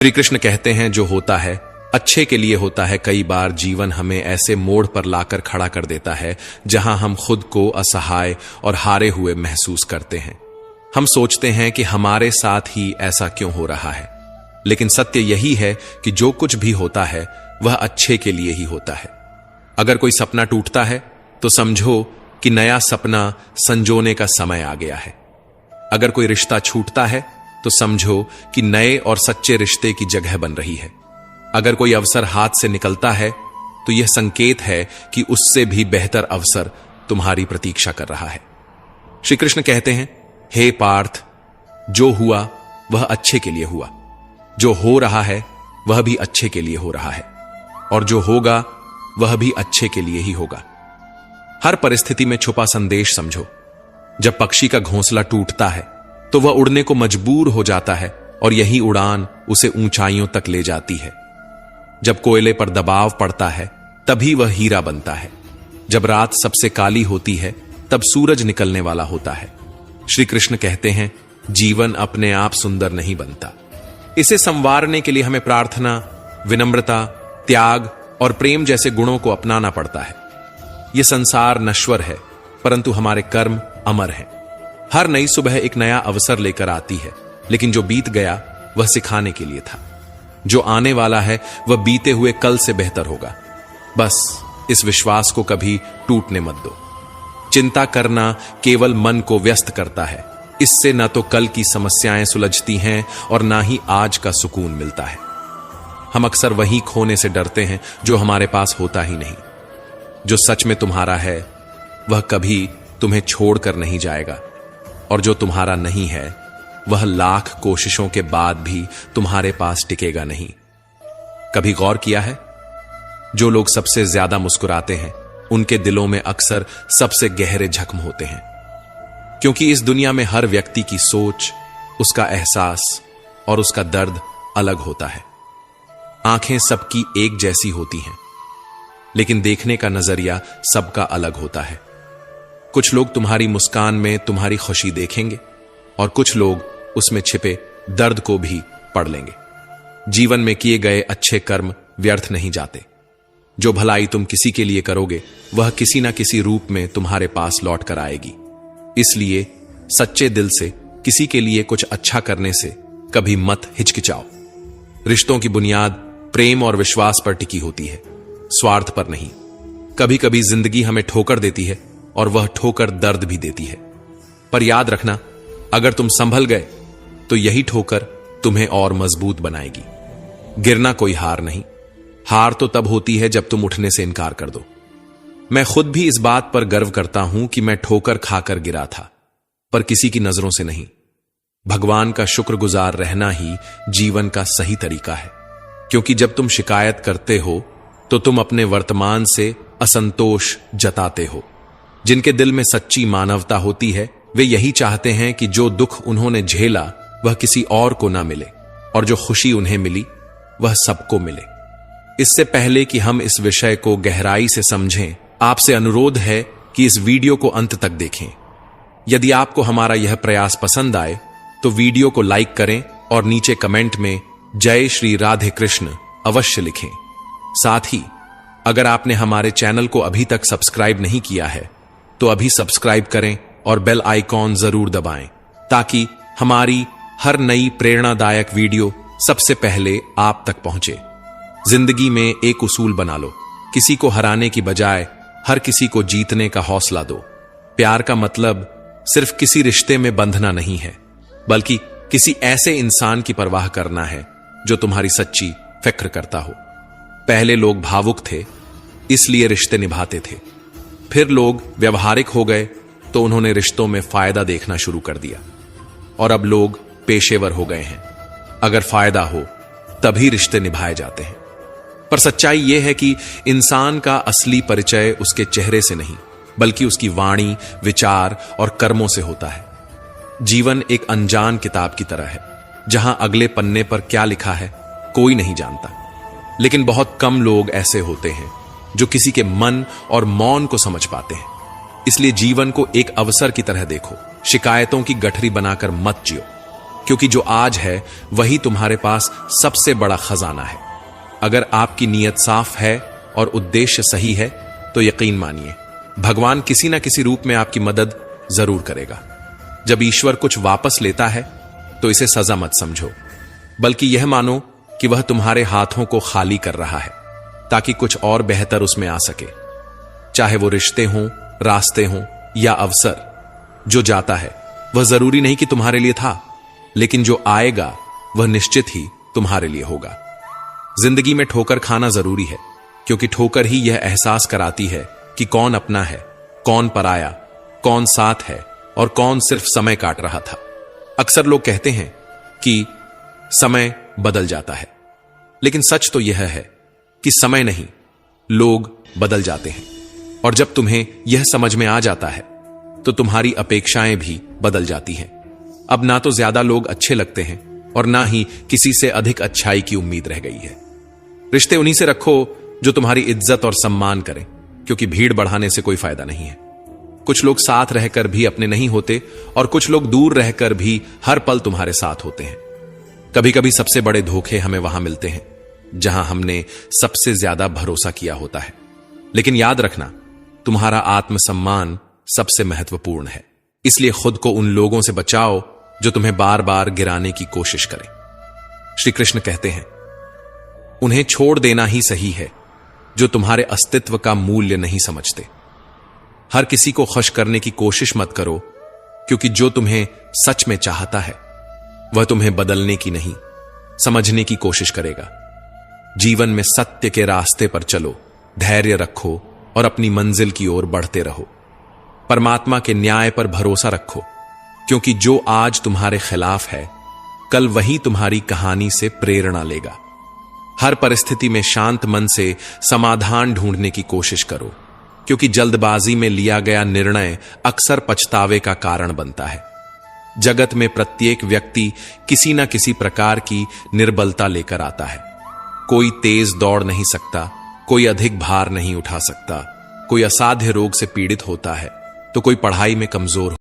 श्री कृष्ण कहते हैं जो होता है अच्छे के लिए होता है। कई बार जीवन हमें ऐसे मोड़ पर लाकर खड़ा कर देता है जहां हम खुद को असहाय और हारे हुए महसूस करते हैं। हम सोचते हैं कि हमारे साथ ही ऐसा क्यों हो रहा है, लेकिन सत्य यही है कि जो कुछ भी होता है वह अच्छे के लिए ही होता है। अगर कोई सपना टूटता है तो समझो कि नया सपना संजोने का समय आ गया है। अगर कोई रिश्ता छूटता है तो समझो कि नए और सच्चे रिश्ते की जगह बन रही है। अगर कोई अवसर हाथ से निकलता है तो यह संकेत है कि उससे भी बेहतर अवसर तुम्हारी प्रतीक्षा कर रहा है। श्री कृष्ण कहते हैं, हे पार्थ, जो हुआ वह अच्छे के लिए हुआ, जो हो रहा है वह भी अच्छे के लिए हो रहा है, और जो होगा वह भी अच्छे के लिए ही होगा। हर परिस्थिति में छुपा संदेश समझो। जब पक्षी का घोंसला टूटता है तो वह उड़ने को मजबूर हो जाता है, और यही उड़ान उसे ऊंचाइयों तक ले जाती है। जब कोयले पर दबाव पड़ता है तभी वह हीरा बनता है। जब रात सबसे काली होती है तब सूरज निकलने वाला होता है। श्री कृष्ण कहते हैं, जीवन अपने आप सुंदर नहीं बनता, इसे संवारने के लिए हमें प्रार्थना, विनम्रता, त्याग और प्रेम जैसे गुणों को अपनाना पड़ता है। यह संसार नश्वर है, परंतु हमारे कर्म अमर हैं। हर नई सुबह एक नया अवसर लेकर आती है, लेकिन जो बीत गया वह सिखाने के लिए था। जो आने वाला है वह बीते हुए कल से बेहतर होगा। बस इस विश्वास को कभी टूटने मत दो। चिंता करना केवल मन को व्यस्त करता है। इससे न तो कल की समस्याएं सुलझती हैं और ना ही आज का सुकून मिलता है। हम अक्सर वही खोने से डरते हैं जो हमारे पास होता ही नहीं। जो सच में तुम्हारा है वह कभी तुम्हें छोड़कर नहीं जाएगा, और जो तुम्हारा नहीं है वह लाख कोशिशों के बाद भी तुम्हारे पास टिकेगा नहीं। कभी गौर किया है, जो लोग सबसे ज्यादा मुस्कुराते हैं उनके दिलों में अक्सर सबसे गहरे जख्म होते हैं, क्योंकि इस दुनिया में हर व्यक्ति की सोच, उसका एहसास और उसका दर्द अलग होता है। आंखें सबकी एक जैसी होती हैं, लेकिन देखने का नजरिया सबका अलग होता है। कुछ लोग तुम्हारी मुस्कान में तुम्हारी खुशी देखेंगे, और कुछ लोग उसमें छिपे दर्द को भी पढ़ लेंगे। जीवन में किए गए अच्छे कर्म व्यर्थ नहीं जाते। जो भलाई तुम किसी के लिए करोगे वह किसी ना किसी रूप में तुम्हारे पास लौट कर आएगी। इसलिए सच्चे दिल से किसी के लिए कुछ अच्छा करने से कभी मत हिचकिचाओ। रिश्तों की बुनियाद प्रेम और विश्वास पर टिकी होती है, स्वार्थ पर नहीं। कभी कभी जिंदगी हमें ठोकर देती है, और वह ठोकर दर्द भी देती है, पर याद रखना, अगर तुम संभल गए तो यही ठोकर तुम्हें और मजबूत बनाएगी। गिरना कोई हार नहीं। हार तो तब होती है जब तुम उठने से इनकार कर दो। मैं खुद भी इस बात पर गर्व करता हूं कि मैं ठोकर खाकर गिरा था, पर किसी की नजरों से नहीं। भगवान का शुक्रगुजार रहना ही जीवन का सही तरीका है, क्योंकि जब तुम शिकायत करते हो तो तुम अपने वर्तमान से असंतोष जताते हो। जिनके दिल में सच्ची मानवता होती है वे यही चाहते हैं कि जो दुख उन्होंने झेला वह किसी और को ना मिले, और जो खुशी उन्हें मिली वह सबको मिले। इससे पहले कि हम इस विषय को गहराई से समझें, आपसे अनुरोध है कि इस वीडियो को अंत तक देखें। यदि आपको हमारा यह प्रयास पसंद आए तो वीडियो को लाइक करें और नीचे कमेंट में जय श्री राधे कृष्ण अवश्य लिखें। साथ ही अगर आपने हमारे चैनल को अभी तक सब्सक्राइब नहीं किया है तो अभी सब्सक्राइब करें और बेल आइकॉन जरूर दबाएं, ताकि हमारी हर नई प्रेरणादायक वीडियो सबसे पहले आप तक पहुंचे। जिंदगी में एक उसूल बना लो, किसी को हराने की बजाय हर किसी को जीतने का हौसला दो। प्यार का मतलब सिर्फ किसी रिश्ते में बंधना नहीं है, बल्कि किसी ऐसे इंसान की परवाह करना है जो तुम्हारी सच्ची फिक्र करता हो। पहले लोग भावुक थे, इसलिए रिश्ते निभाते थे। फिर लोग व्यवहारिक हो गए तो उन्होंने रिश्तों में फायदा देखना शुरू कर दिया, और अब लोग पेशेवर हो गए हैं। अगर फायदा हो तभी रिश्ते निभाए जाते हैं। पर सच्चाई यह है कि इंसान का असली परिचय उसके चेहरे से नहीं, बल्कि उसकी वाणी, विचार और कर्मों से होता है। जीवन एक अनजान किताब की तरह है, जहां अगले पन्ने पर क्या लिखा है कोई नहीं जानता, लेकिन बहुत कम लोग ऐसे होते हैं जो किसी के मन और मौन को समझ पाते हैं। इसलिए जीवन को एक अवसर की तरह देखो, शिकायतों की गठरी बनाकर मत जियो, क्योंकि जो आज है वही तुम्हारे पास सबसे बड़ा खजाना है। अगर आपकी नीयत साफ है और उद्देश्य सही है तो यकीन मानिए भगवान किसी ना किसी रूप में आपकी मदद जरूर करेगा। जब ईश्वर कुछ वापस लेता है तो इसे सजा मत समझो, बल्कि यह मानो कि वह तुम्हारे हाथों को खाली कर रहा है ताकि कुछ और बेहतर उसमें आ सके। चाहे वो रिश्ते हों, रास्ते हों या अवसर, जो जाता है वह जरूरी नहीं कि तुम्हारे लिए था, लेकिन जो आएगा वह निश्चित ही तुम्हारे लिए होगा। जिंदगी में ठोकर खाना जरूरी है, क्योंकि ठोकर ही यह एहसास कराती है कि कौन अपना है, कौन पराया, कौन साथ है और कौन सिर्फ समय काट रहा था। अक्सर लोग कहते हैं कि समय बदल जाता है, लेकिन सच तो यह है कि समय नहीं, लोग बदल जाते हैं। और जब तुम्हें यह समझ में आ जाता है तो तुम्हारी अपेक्षाएं भी बदल जाती हैं। अब ना तो ज्यादा लोग अच्छे लगते हैं और ना ही किसी से अधिक अच्छाई की उम्मीद रह गई है। रिश्ते उन्हीं से रखो जो तुम्हारी इज्जत और सम्मान करें, क्योंकि भीड़ बढ़ाने से कोई फायदा नहीं है। कुछ लोग साथ रहकर भी अपने नहीं होते और कुछ लोग दूर रहकर भी हर पल तुम्हारे साथ होते हैं। कभी कभी सबसे बड़े धोखे हमें वहां मिलते हैं जहां हमने सबसे ज्यादा भरोसा किया होता है। लेकिन याद रखना, तुम्हारा आत्मसम्मान सबसे महत्वपूर्ण है, इसलिए खुद को उन लोगों से बचाओ जो तुम्हें बार बार गिराने की कोशिश करें। श्री कृष्ण कहते हैं, उन्हें छोड़ देना ही सही है जो तुम्हारे अस्तित्व का मूल्य नहीं समझते। हर किसी को खुश करने की कोशिश मत करो, क्योंकि जो तुम्हें सच में चाहता है वह तुम्हें बदलने की नहीं, समझने की कोशिश करेगा। जीवन में सत्य के रास्ते पर चलो, धैर्य रखो और अपनी मंजिल की ओर बढ़ते रहो। परमात्मा के न्याय पर भरोसा रखो, क्योंकि जो आज तुम्हारे खिलाफ है कल वही तुम्हारी कहानी से प्रेरणा लेगा। हर परिस्थिति में शांत मन से समाधान ढूंढने की कोशिश करो, क्योंकि जल्दबाजी में लिया गया निर्णय अक्सर पछतावे का कारण बनता है। जगत में प्रत्येक व्यक्ति किसी न किसी प्रकार की निर्बलता लेकर आता है। कोई तेज दौड़ नहीं सकता, कोई अधिक भार नहीं उठा सकता, कोई असाध्य रोग से पीड़ित होता है तो कोई पढ़ाई में कमजोर